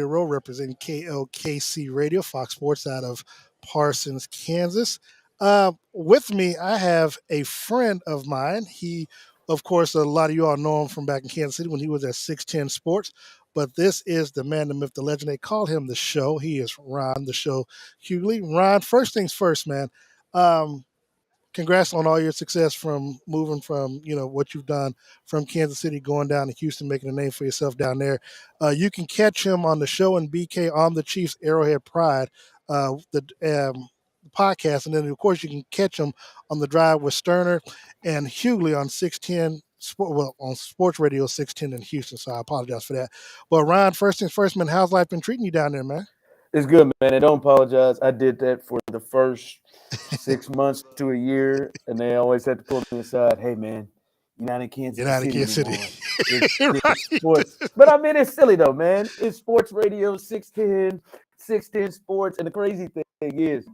Row representing KLKC Radio, Fox Sports out of Parsons, Kansas. With me, I have a friend of mine. He, of course, a lot of you all know him from back in Kansas City when he was at 610 Sports. But this is the man, the myth, the legend. They call him the show. He is Ron, the show Hughley. Ron, first things first, man. Um, Congrats on all your success from moving from what you've done from Kansas City going down to Houston, making a name for yourself down there. You can catch him on the show and BK on the Chiefs Arrowhead Pride, the podcast, and then of course you can catch him on the Drive with Sterner and Hughley on 610. On Sports Radio 610 in Houston, so I apologize for that. But Ron, first things first, man, how's life been treating you down there, man? It's good, man. And don't apologize. I did that for the first 6 months to a year, and they always had to pull me aside. Hey, man, you're not in Kansas City anymore. It's Right. sports. But I mean, it's silly though, man. It's Sports Radio 610 Sports, and the crazy thing is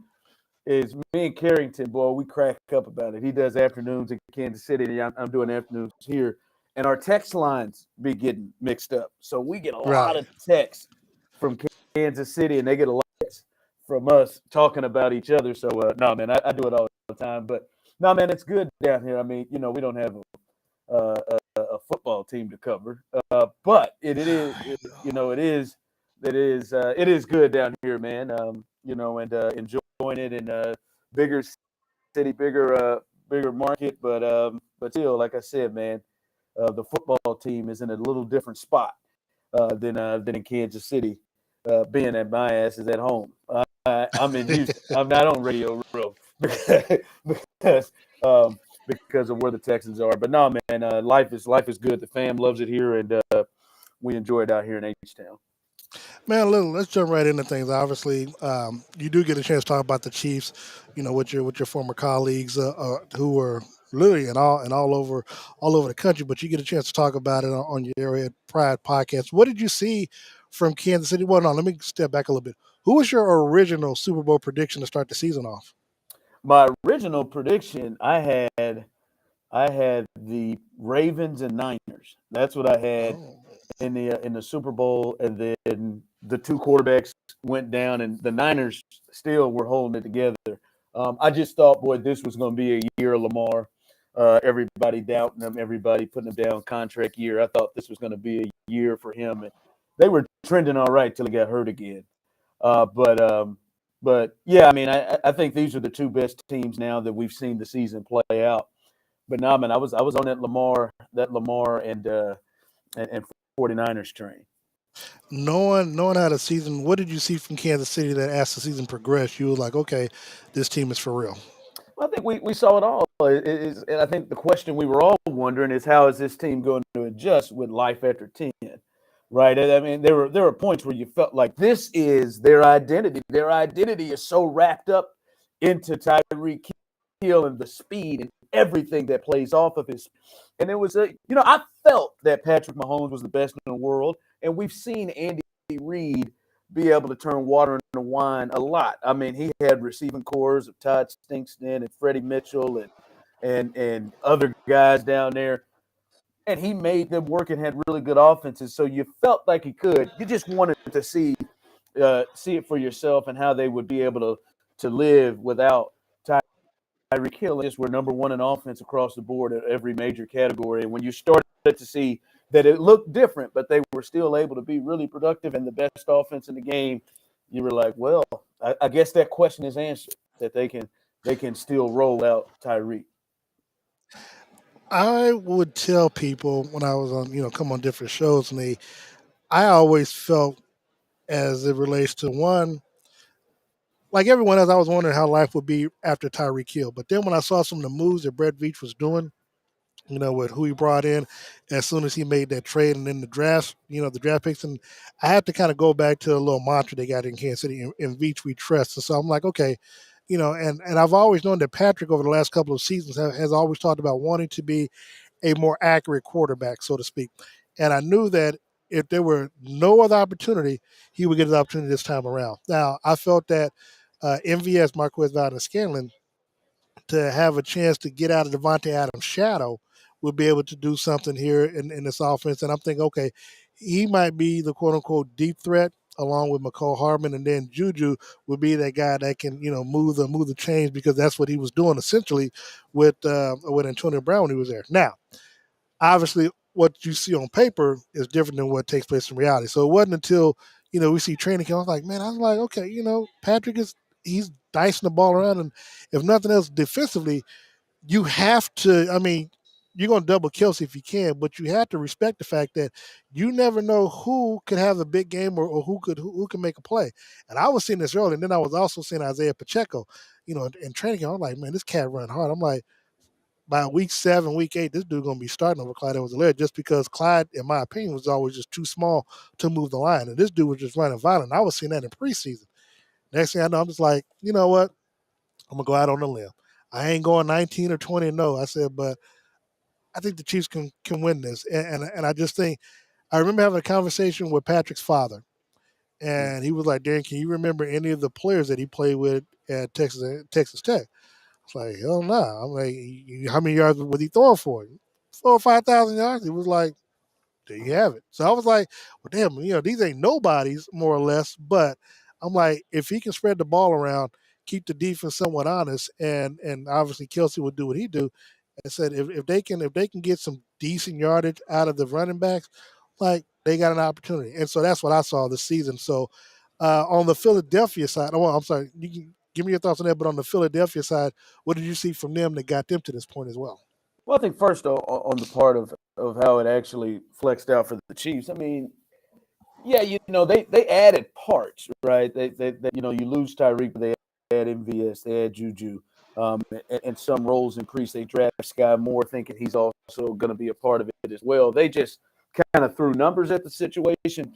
me and Carrington, boy, we crack up about it. He does afternoons in Kansas City, and I'm doing afternoons here, and our text lines be getting mixed up. So we get a lot of texts from Kansas City, and they get a lot from us talking about each other. So, no, man, I do it all the time. But, no, man, it's good down here. I mean, we don't have a football team to cover. But it is good down here, man, and enjoying it in a bigger city, bigger market. But still, like I said, man, the football team is in a little different spot than in Kansas City. Being that my ass is at home. I'm in Houston. I'm not on Radio Row because of where the Texans are. But no, man, life is good. The fam loves it here, and we enjoy it out here in H-Town. Man, let's jump right into things. Obviously, you do get a chance to talk about the Chiefs, with your former colleagues who were literally and all over the country. But you get a chance to talk about it on your Arrowhead Pride podcast. What did you see from Kansas City? Well, no, let me step back a little bit. Who was your original Super Bowl prediction to start the season off? My original prediction, I had the Ravens and Niners. That's what I had in the Super Bowl, and then the two quarterbacks went down, and the Niners still were holding it together. I just thought, boy, this was going to be a year of Lamar. Everybody doubting him, everybody putting him down contract year. I thought this was going to be a year for him, and they were trending all right till he got hurt again. But yeah, I mean, I think these are the two best teams now that we've seen the season play out. But no, man, I was on that Lamar and 49ers train. Knowing how the season, what did you see from Kansas City that as the season progressed, you were like, okay, this team is for real? Well, I think we saw it all. And I think the question we were all wondering is, how is this team going to adjust with life after 10? Right. I mean, there were points where you felt like this is their identity. Their identity is so wrapped up into Tyreek Hill and the speed and everything that plays off of his. And it was I felt that Patrick Mahomes was the best in the world, and we've seen Andy Reid be able to turn water into wine a lot. I mean, he had receiving cores of Todd Stinkston and Freddie Mitchell and other guys down there. And he made them work and had really good offenses. So you felt like he could. You just wanted to see it for yourself and how they would be able to live without Tyreek Hill. Just were number one in offense across the board at every major category. And when you started to see that it looked different, but they were still able to be really productive and the best offense in the game, you were like, well, I guess that question is answered, that they can still roll out Tyreek. I would tell people when I was on, come on different shows, and I always felt as it relates to one, like everyone else, I was wondering how life would be after Tyreek Hill. But then when I saw some of the moves that Brett Veach was doing, with who he brought in as soon as he made that trade and then the draft, the draft picks, and I had to kind of go back to a little mantra they got in Kansas City, in Veach we trust. And so I'm like, okay, and I've always known that Patrick over the last couple of seasons has always talked about wanting to be a more accurate quarterback, so to speak. And I knew that if there were no other opportunity, he would get his opportunity this time around. Now, I felt that MVS, Marquez Valdez-Scantling, to have a chance to get out of Devontae Adams' shadow would be able to do something here in this offense. And I'm thinking, okay, he might be the quote-unquote deep threat along with McCall Hardman, and then Juju would be that guy that can move the chains, because that's what he was doing essentially with Antonio Brown when he was there. Now, obviously, what you see on paper is different than what takes place in reality. So it wasn't until we see training camp, I was like, man, I was like, okay, Patrick he's dicing the ball around, and if nothing else, defensively, you have to. I mean, you're going to double Kelsey if you can, but you have to respect the fact that you never know who could have a big game, or who can make a play. And I was seeing this early, and then I was also seeing Isaiah Pacheco, in training camp. I'm like, man, this cat run hard. I'm like, by week 7, week 8, this dude gonna be starting over Clyde Edwards-Helaire, just because Clyde, in my opinion, was always just too small to move the line, and this dude was just running violent. I was seeing that in preseason. Next thing I know, I'm just like, you know what? I'm gonna go out on a limb. I ain't going 19 or 20. No, I said, but I think the Chiefs can win this, and I just think I remember having a conversation with Patrick's father, and he was like, Darren, can you remember any of the players that he played with at Texas Tech? It's like, hell no. Nah. I'm like, how many yards was he throwing for? 4,000 or 5,000 yards. He was like, there you have it. So I was like, well, damn, these ain't nobodies, more or less. But I'm like, if he can spread the ball around, keep the defense somewhat honest, and obviously Kelsey will do what he do. I said, if they can get some decent yardage out of the running backs, like, they got an opportunity. And so that's what I saw this season. So on the Philadelphia side, oh, I'm sorry, you can give me your thoughts on that. But on the Philadelphia side, what did you see from them that got them to this point as well? Well, I think first on the part of how it actually flexed out for the Chiefs. I mean, yeah, they added parts, right? They you lose Tyreek, but they add MVS, they add Juju, and some roles increase. They draft Sky Moore, thinking he's also going to be a part of it as well. They just kind of threw numbers at the situation.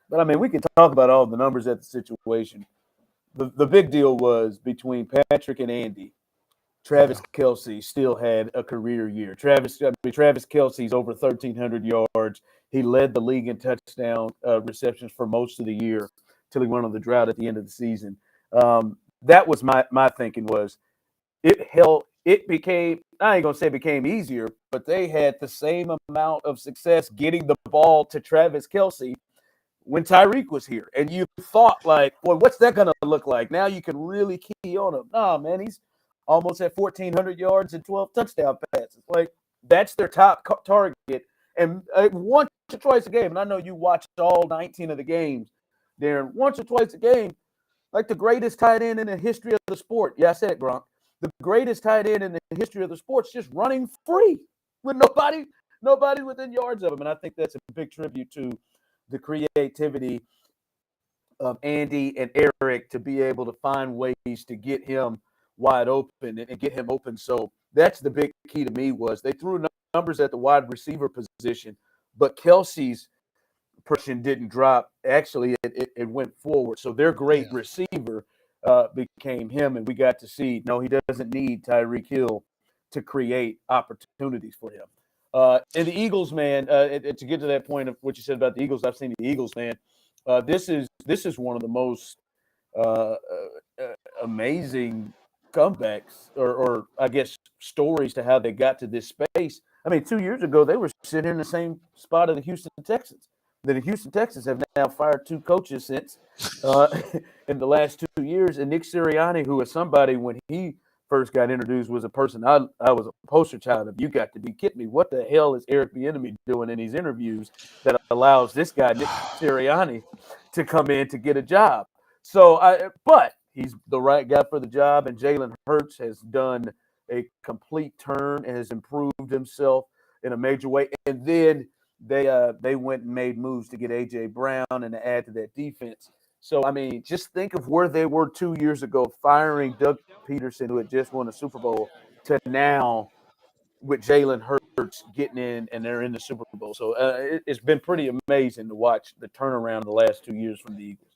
But I mean, we can talk about all the numbers at the situation. The big deal was between Patrick and Andy. Yeah, Travis Kelsey still had a career year. Travis Kelsey's over 1,300 yards. He led the league in touchdown receptions for most of the year till he went on the drought at the end of the season. That was my thinking was it became, I ain't gonna say it became easier, but they had the same amount of success getting the ball to Travis Kelsey when Tyreek was here. And you thought, like, well, what's that going to look like? Now you can really key on him. Nah, man, he's almost at 1,400 yards and 12 touchdown passes. Like, that's their top target. And once or twice a game, and I know you watched all 19 of the games, Darren, once or twice a game, like the greatest tight end in the history of the sport. Yeah, I said it, Gronk. The greatest tight end in the history of the sport's just running free with nobody within yards of him. And I think that's a big tribute to the creativity of Andy and Eric to be able to find ways to get him wide open and get him open. So that's the big key to me was they threw numbers at the wide receiver position, but Kelsey's person didn't drop. Actually, it went forward. So their great yeah. receiver became him, and we got to see, no, he doesn't need Tyreek Hill to create opportunities for him. And the Eagles, man, to get to that point of what you said about the Eagles, I've seen the Eagles, man. This is one of the most uh, amazing comebacks, or I guess stories to how they got to this space. I mean, 2 years ago they were sitting in the same spot of the Houston Texans. The Houston Texans have now fired 2 coaches since uh, in the last 2 years, and Nick Sirianni, who is somebody when he first got introduced was a person I was a poster child of. You got to be kidding me. What the hell is Eric Bieniemy doing in these interviews that allows this guy, Nick Sirianni, to come in to get a job? But he's the right guy for the job, and Jalen Hurts has done a complete turn and has improved himself in a major way. And then they went and made moves to get A.J. Brown and to add to that defense. So, I mean, just think of where they were 2 years ago, firing Doug Peterson, who had just won a Super Bowl, to now with Jalen Hurts getting in and they're in the Super Bowl. So it's been pretty amazing to watch the turnaround the last 2 years from the Eagles.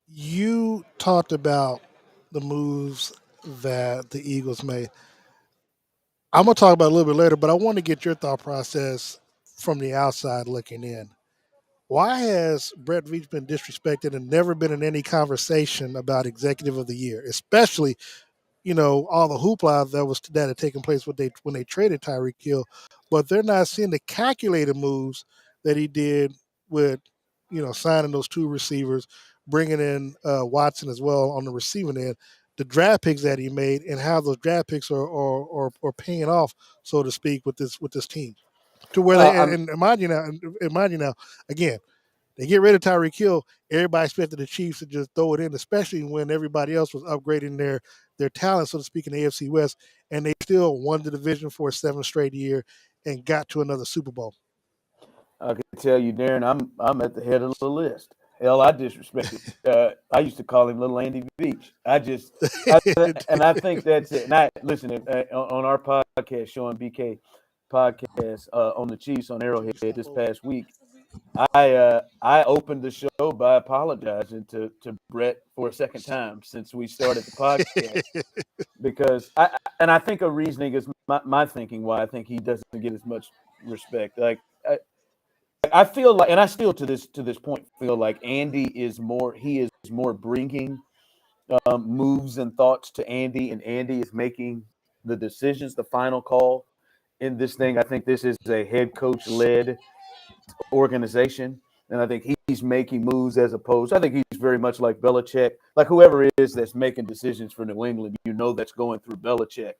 You talked about the moves that the Eagles made. I'm gonna talk about it a little bit later, but I want to get your thought process from the outside looking in. Why has Brett Veach been disrespected and never been in any conversation about Executive of the Year, especially all the hoopla that had taken place when they traded Tyreek Hill, but they're not seeing the calculated moves that he did with signing those two receivers, bringing in Watson as well on the receiving end, the draft picks that he made, and how those draft picks are paying off, so to speak, with this team. To where they I'm and mind you now, again, they get rid of Tyreek Hill. Everybody expected the Chiefs to just throw it in, especially when everybody else was upgrading their talent, so to speak, in the AFC West, and they still won the division for a seventh straight year and got to another Super Bowl. I can tell you, Darren, I'm at the head of the list. Hell, I disrespected. I used to call him Little Andy Beach. And I think that's it. And I listen on our podcast, showing BK podcast on the Chiefs on Arrowhead this past week. I opened the show by apologizing to Brett for a second time since we started the podcast, because I think a reasoning is my thinking why I think he doesn't get as much respect. Like I feel like, and I still to this point feel like Andy is more. He is more bringing moves and thoughts to Andy, and Andy is making the decisions, the final call in this thing. I think this is a head coach led organization, and I think he's making moves as opposed. I think he's very much like Belichick, like whoever it is that's making decisions for New England. That's going through Belichick.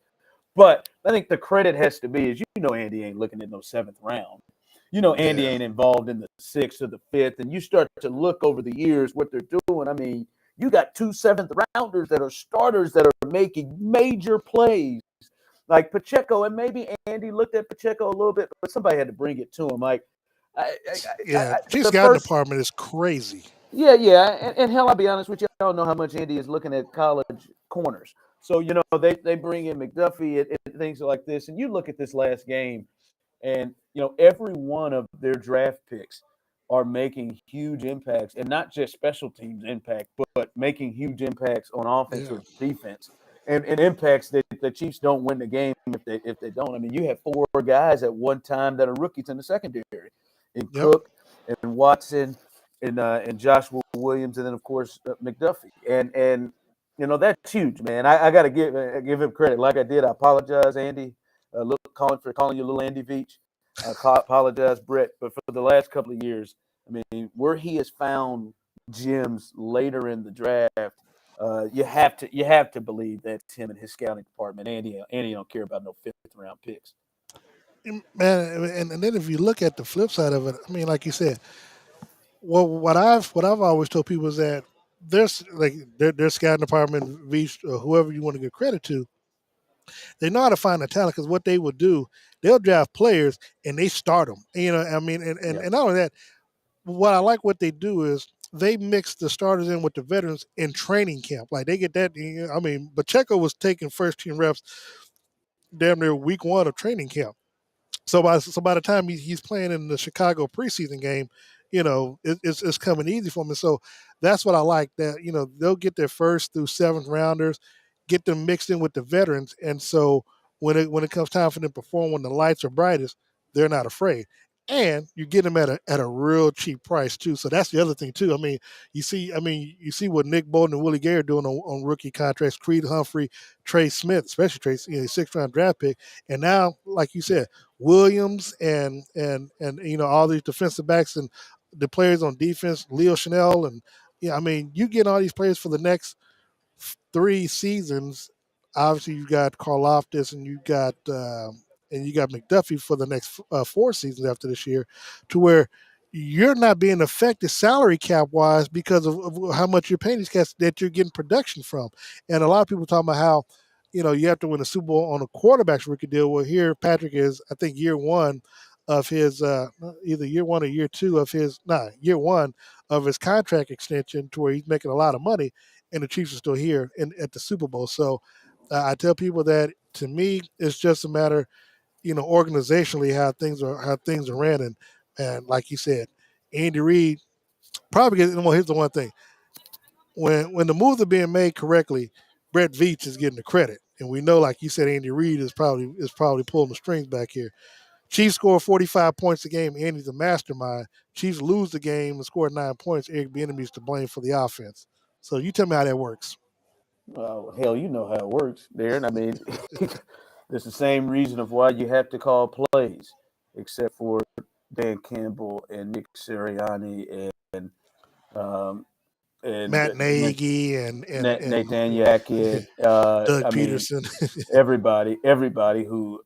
But I think the credit has to be is Andy ain't looking at no seventh round. Andy Yeah, ain't involved in the sixth or the fifth, and you start to look over the years what they're doing. I mean, you got 2 7th rounders that are starters that are making major plays, like Pacheco, and maybe Andy looked at Pacheco a little bit, but somebody had to bring it to him. Like yeah. Chiefs the scouting first, department is crazy. yeah, and hell, I'll be honest with you, I don't know how much Andy is looking at college corners. So they bring in McDuffie and things like this, and you look at this last game. And every one of their draft picks are making huge impacts, and not just special teams impact, but making huge impacts on offense Yeah, or defense, and impacts that the Chiefs don't win the game if they don't. I mean, you have 4 guys at one time that are rookies in the secondary, in yep. Cook and Watson and Joshua Williams, and then of course McDuffie, and that's huge, man. I got to give him credit. Like I did, I apologize, Andy. For calling you Little Andy Beach. I apologize, Brett, but for the last couple of years, I mean, where he has found gems later in the draft, you have to believe that's him and his scouting department. Andy don't care about no 5th round picks. Man, and then if you look at the flip side of it, I mean, like you said, well, what I've always told people is that there's like their scouting department, reached or whoever you want to give credit to, they know how to find the talent because what they will do, they'll draft players and they start them. I mean, Yeah, and not only that, what I like what they do is they mix the starters in with the veterans in training camp. Like they get that. I mean, Pacheco was taking first team reps damn near week one of training camp. So by the time he's playing in the Chicago preseason game, it's coming easy for him. And so that's what I like. That they'll get their first through seventh rounders, get them mixed in with the veterans, and so when it comes time for them to perform when the lights are brightest, they're not afraid. And you get them at a real cheap price too. So that's the other thing too. I mean, you see what Nick Bolton and Willie Gay are doing on rookie contracts. Creed Humphrey, Trey Smith, especially Trey, 6th round draft pick, and now, like you said, Williams and all these defensive backs and the players on defense, Leo Chanel, and I mean, you get all these players for the next 3 seasons. Obviously, you got Karloftis and you got McDuffie for the next 4 seasons after this year, to where you're not being affected salary cap wise because of how much you're paying these cats that you're getting production from. And a lot of people talking about how you have to win a Super Bowl on a quarterback's rookie deal. Well, here Patrick is, I think, year one of his either year one or year two of his year one of his contract extension, to where he's making a lot of money, and the Chiefs are still here at the Super Bowl. So I tell people that, to me, it's just a matter, organizationally, how things are ran. And like you said, Andy Reid probably gets. Well, here's the one thing: when the moves are being made correctly, Brett Veach is getting the credit, and we know, like you said, Andy Reid is probably pulling the strings back here. Chiefs score 45 points a game. Andy's a mastermind. Chiefs lose the game and score 9 points. Eric Bieniemy is to blame for the offense. So you tell me how that works. well, hell, you know how it works, Darren. I mean, it's the same reason of why you have to call plays, except for Dan Campbell and Nick Sirianni um, Matt Nagy and Nathan Yackett. Doug I mean, Peterson. everybody who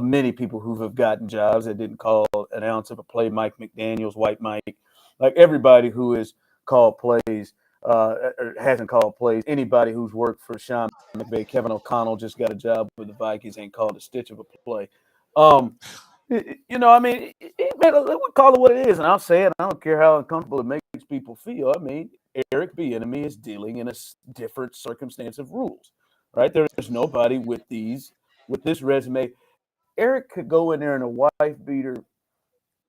many people who have gotten jobs that didn't call an ounce of a play. Mike McDaniels, White Mike, like everybody who has called plays or hasn't called plays. Anybody who's worked for Sean McVay, Kevin O'Connell just got a job with the Vikings, ain't called a stitch of a play. I mean, man, we call it what it is, and I'll say it. I don't care how uncomfortable it makes people feel. I mean, Eric Bieniemy is dealing in a different circumstance of rules, right? There's nobody with this resume. Eric could go in there in a wife beater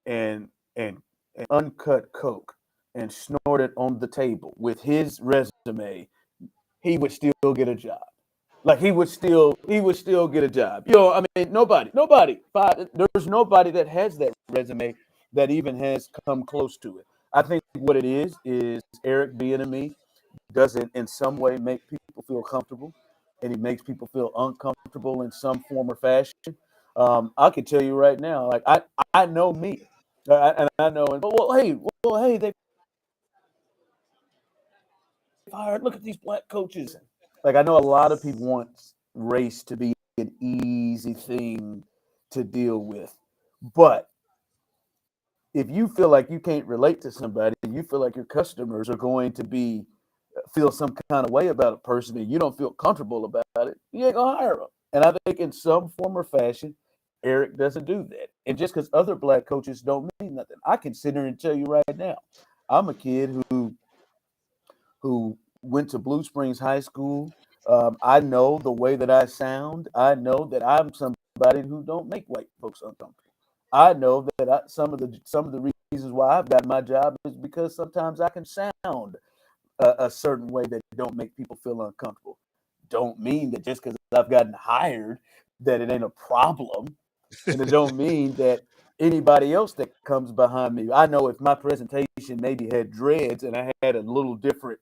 and and uncut coke and snort it on the table with his resume. He would still get a job. Like he would still get a job. I mean, there's nobody that has that resume that even has come close to it. I think what it is Eric Bieniemy doesn't in some way make people feel comfortable, and he makes people feel uncomfortable in some form or fashion. I can tell you right now, like I know me, and I know, and hey, they fired. Look at these black coaches. Like I know a lot of people want race to be an easy thing to deal with, but if you feel like you can't relate to somebody, you feel like your customers are going to feel some kind of way about a person, and you don't feel comfortable about it, you ain't gonna hire them. And I think in some form or fashion, Eric doesn't do that. And just because other black coaches don't mean nothing, I can sit here and tell you right now, I'm a kid who went to Blue Springs High School. I know the way that I sound. I know that I'm somebody who don't make white folks uncomfortable. I know that some of the reasons why I've got my job is because sometimes I can sound a certain way that don't make people feel uncomfortable. Don't mean that just because I've gotten hired that it ain't a problem, and it don't mean that anybody else that comes behind me. I know if my presentation maybe had dreads and I had a little different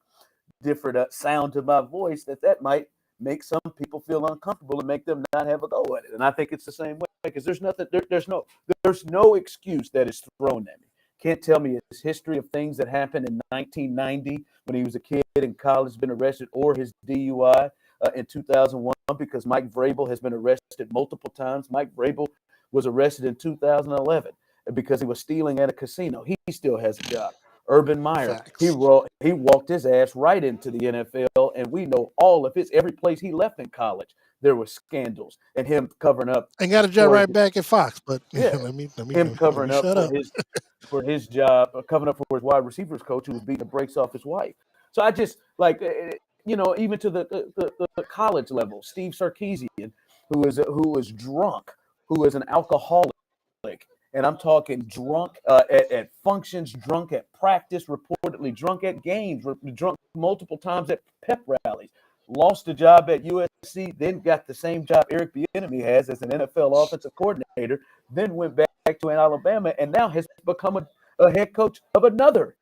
sound to my voice, that might make some people feel uncomfortable and make them not have a go at it. And I think it's the same way because there's no excuse that is thrown at me. Can't tell me his history of things that happened in 1990 when he was a kid in college, been arrested, or his DUI in 2001 because Mike Vrabel has been arrested multiple times. Mike Vrabel was arrested in 2011 because he was stealing at a casino. He still has a job. Urban Meyer, he walked his ass right into the NFL, and we know all of every place he left in college, there were scandals and him covering up. And got a job right back at Fox, but yeah, let me covering up shut up. for his job, covering up for his wide receivers coach who was beating the brakes off his wife. So I just like, even to the college level, Steve Sarkisian, who was drunk, who is an alcoholic. And I'm talking drunk at functions, drunk at practice, reportedly drunk at games, drunk multiple times at pep rallies. Lost a job at USC, then got the same job Eric Bieniemy has as an NFL offensive coordinator, then went back to Alabama, and now has become a head coach of another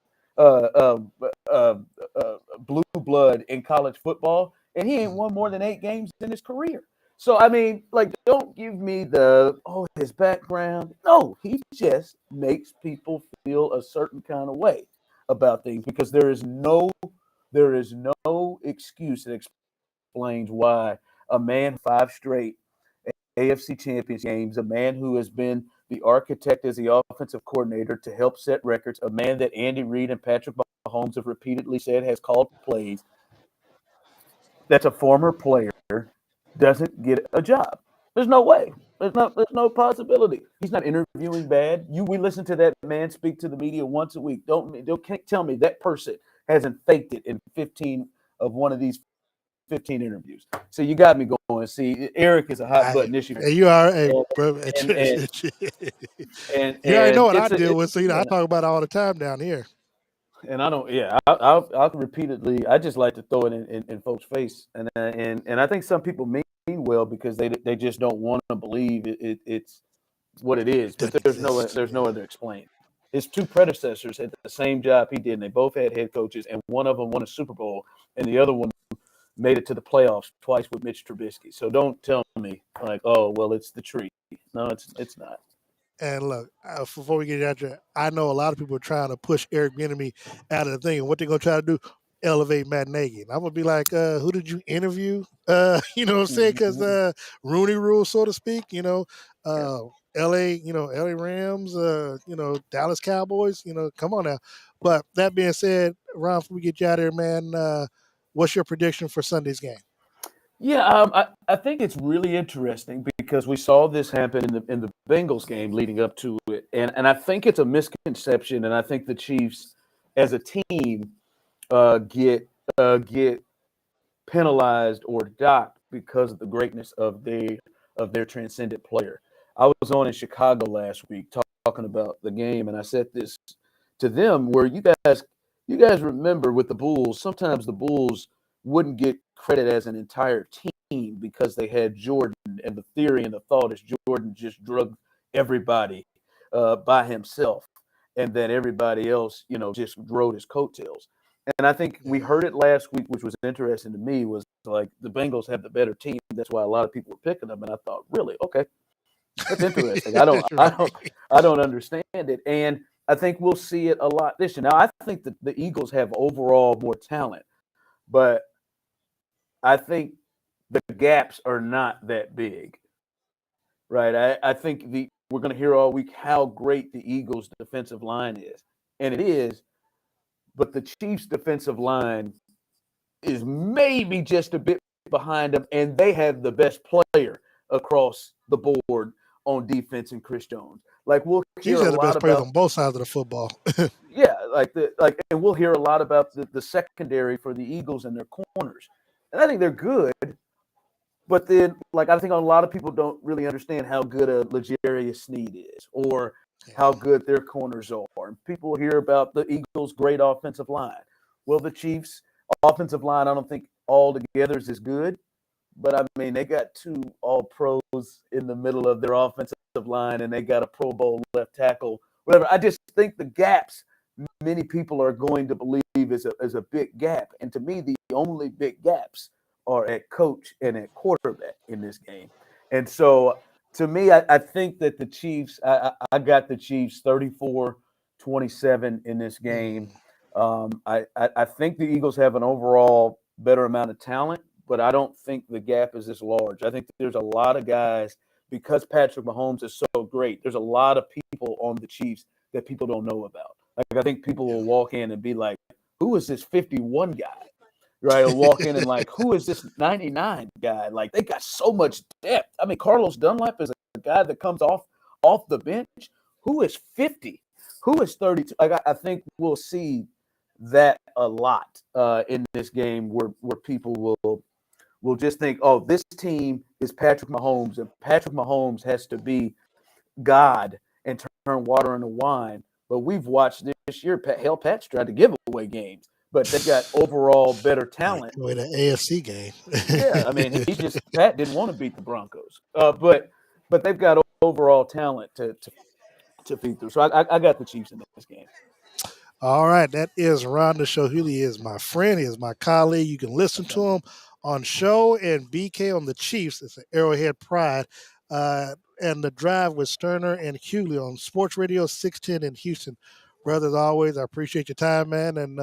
blue blood in college football, and he ain't won more than 8 games in his career. So, I mean, like, don't give me his background. No, he just makes people feel a certain kind of way about things because there is no excuse that explains why a man 5 straight AFC Champions games, a man who has been the architect as the offensive coordinator to help set records, a man that Andy Reid and Patrick Mahomes have repeatedly said has called plays, that's a former player, doesn't get a job. There's no way. There's no possibility. He's not interviewing bad. We listen to that man speak to the media once a week. Can't tell me that person hasn't faked it in 15 of one of these 15 interviews. So you got me going. See, Eric is a hot button issue. You are bro. You already know what I deal with, so I talk about it all the time down here. And I don't. Yeah, I'll repeatedly. I just like to throw it in folks' face, and I think some people mean well because they just don't want to believe it's what it is. But there's no other explain. His 2 predecessors had the same job he did, and they both had head coaches, and one of them won a Super Bowl, and the other one made it to the playoffs twice with Mitch Trubisky. So don't tell me like, oh well, it's the tree. No, it's not. And look, before we get out there, I know a lot of people are trying to push Eric Bieniemy out of the thing, and what they're gonna try to do, elevate Matt Nagy. And I'm gonna be like, who did you interview? You know what I'm saying? Because Mhm. Rooney Rule, so to speak. Yeah. Uh, L.A. L.A. Rams. Dallas Cowboys. Come on now. But that being said, Ron, before we get you out of here, man, what's your prediction for Sunday's game? Yeah, I think it's really interesting because we saw this happen in the Bengals game leading up to it, and I think it's a misconception, and I think the Chiefs as a team get penalized or docked because of the greatness of their transcendent player. I was on in Chicago last week talking about the game, and I said this to them where you guys remember with the Bulls, sometimes the Bulls wouldn't get credit as an entire team because they had Jordan, and the theory and the thought is Jordan just drugged everybody by himself, and that everybody else, just rode his coattails. And I think we heard it last week, which was interesting to me, was like the Bengals have the better team. That's why a lot of people were picking them. And I thought, really, okay, that's interesting. I don't, I don't, Right. I don't understand it. And I think we'll see it a lot this year. Now, I think that the Eagles have overall more talent, but I think the gaps are not that big, right? I think we're going to hear all week how great the Eagles' defensive line is, and it is. But the Chiefs' defensive line is maybe just a bit behind them, and they have the best player across the board on defense in Chris Jones. Like we'll hear Chiefs a had the lot best players about, on both sides of the football. yeah, and we'll hear a lot about the secondary for the Eagles and their corners, and I think they're good. But then, like I think a lot of people don't really understand how good a L'Jarius Sneed is, or how Yeah. good their corners are. And people hear about the Eagles' great offensive line. Well, the Chiefs' offensive line, I don't think altogether is as good. But I mean, they got two all pros in the middle of their offensive line, and they got a Pro Bowl left tackle, whatever. I just think the gaps many people are going to believe is a big gap. And to me, the only big gaps are at coach and at quarterback in this game. And so to me, I think that the Chiefs, I got the Chiefs 34-27 in this game. Mm. I think the Eagles have an overall better amount of talent, but I don't think the gap is this large. I think there's a lot of guys because Patrick Mahomes is so great. There's a lot of people on the Chiefs that people don't know about. Like I think people will walk in and be like, "Who is this 51 guy?" Right? Or walk in and like, "Who is this 99 guy?" Like they got so much depth. I mean, Carlos Dunlap is a guy that comes off the bench. Who is 50? Who is 32? Like I think we'll see that a lot in this game where people will just think, oh, this team is Patrick Mahomes, and Patrick Mahomes has to be God and turn water into wine. But we've watched this year, Pat's tried to give away games, but they've got overall better Like talent. with the AFC game. Yeah, I mean, Pat didn't want to beat the Broncos, but they've got overall talent to feed through. So I got the Chiefs in this game. All right, that is Ron the Show. He is my friend. He is my colleague. You can listen Okay, to man. him on Show and BK on the Chiefs. It's an Arrowhead Pride. And the Drive with Sterner and Hughley on Sports Radio 610 in Houston. Brothers, always, I appreciate your time, man. And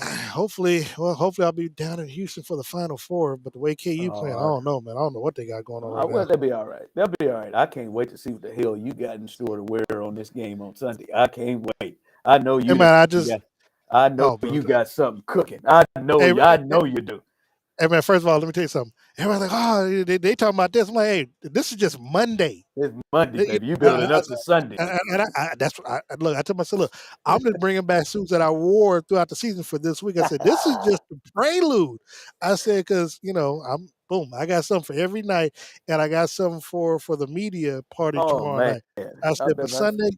hopefully I'll be down in Houston for the Final Four. But the way KU playing, I Uh, don't know, man. I don't know what they got going on right well, now. they'll be all right. They'll be all right. I can't wait to see what the hell you got in store to wear on this game on Sunday. I can't wait. I know Hey, you man, I got. just, I know oh, bro. you got something cooking. I know Hey, you. I know you do. Hey man, first of all, let me tell you something. Everybody's like, oh, they talking about this. I'm like, hey, this is just Monday. It's Monday, You baby. You know, building up to Sunday. that's what look. I told myself, look, I'm just bringing back suits that I wore throughout the season for this week. I said, this is just the prelude. I said, because I'm boom. I got something for every night, and I got something for the media party Oh tomorrow man, night. I I said, but bet Sunday,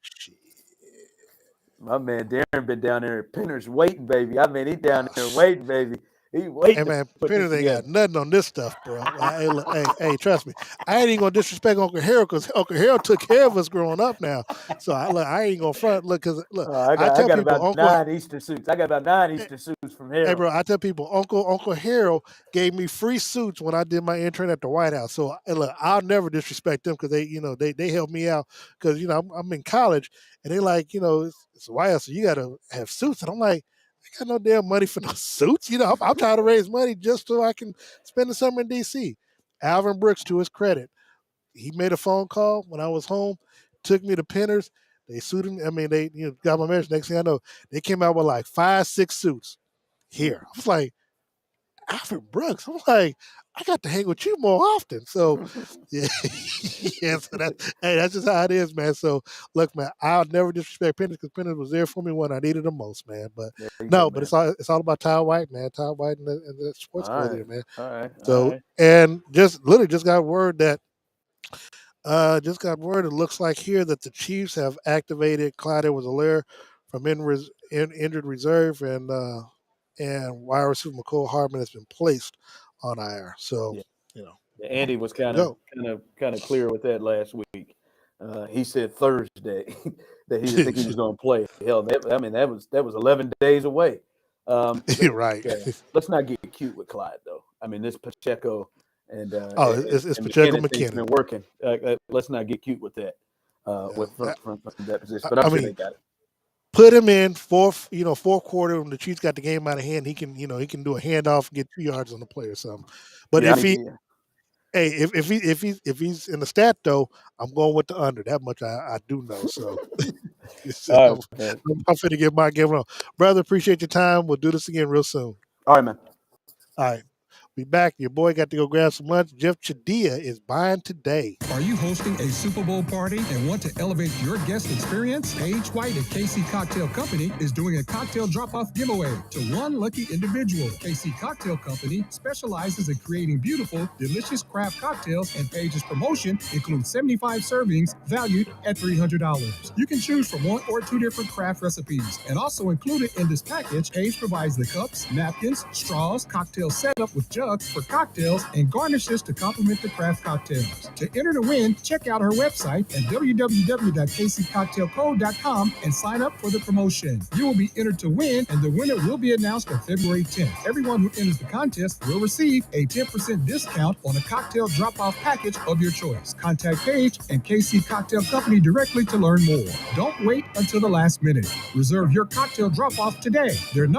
my man Darren been down there at Pinners waiting, baby. I mean, he down there waiting, baby. He waiting Hey to man, put this Pinners ain't got together. nothing on this stuff, bro. Hey, look, hey, trust me. I ain't even gonna disrespect Uncle Harold because Uncle Harold took care of us growing up now. So I ain't gonna front. Look, cause look, I I tell got people about Uncle. 9 Easter suits. I got about 9 Easter suits from Hey, Harold. bro, I tell people Uncle Harold gave me free suits when I did my intern at the White House. So look, I'll never disrespect them because they helped me out because I'm in college and they like it's the White House, so you got to have suits, and I'm like. I got no damn money for no suits. I'm trying to raise money just so I can spend the summer in D.C. Alvin Brooks, to his credit, he made a phone call when I was home, took me to Pinners. They suited me. I mean, they got my marriage. Next thing I know, they came out with like 5, 6 suits here. I was like, Alfred Brooks. I'm like, I got to hang with you more often. So yeah, yeah. So that's just how it is, man. So look, man, I'll never disrespect Pennis because Pennis was there for me when I needed him most, man. But There you go, no, but man. it's all about Ty White, man. Ty White and the sports All right, coordinator, man. all right, all So right. and just literally just got word. It looks like here that the Chiefs have activated Clyde Edwards-Helaire from injured reserve, and wide receiver McCole Hardman has been placed on IR. So Yeah, you know, yeah, Andy was there we go. kind of clear with that last week. He said Thursday that he didn't think he was going to play. Hell, that was 11 days away. You're right. Let's not get cute with Clyde though. I mean, this Pacheco and Oh, it's Pacheco McKinnon thing's McKinnon. been working. Let's not get cute with that. Yeah, With from that position, but I'm I sure they mean, got it. put him in fourth quarter when the Chiefs got the game out of hand. He can do a handoff and get 2 yards on the play or something. But Yeah, I if need he to. Hey, if he's in the stat though, I'm going with the under. That much I do know. So All I'm, right, man. I'm finna get my game on. Brother, appreciate your time. We'll do this again real soon. All right, man. All right. We back. Your boy got to go grab some lunch. Jeff Chadia is buying today. Are you hosting a Super Bowl party and want to elevate your guest experience? Paige White at KC Cocktail Company is doing a cocktail drop-off giveaway to one lucky individual. KC Cocktail Company specializes in creating beautiful, delicious craft cocktails, and Paige's promotion includes 75 servings valued at $300. You can choose from 1 or 2 different craft recipes, and also included in this package, Paige provides the cups, napkins, straws, cocktail setup with jugs for cocktails, and garnishes to complement the craft cocktails. To enter to win, check out her website at www.kccocktailco.com and sign up for the promotion. You will be entered to win, and the winner will be announced on February 10th. Everyone who enters the contest will receive a 10% discount on a cocktail drop-off package of your choice. Contact Paige and KC Cocktail Company directly to learn more. Don't wait until the last minute. Reserve your cocktail drop-off today. Their number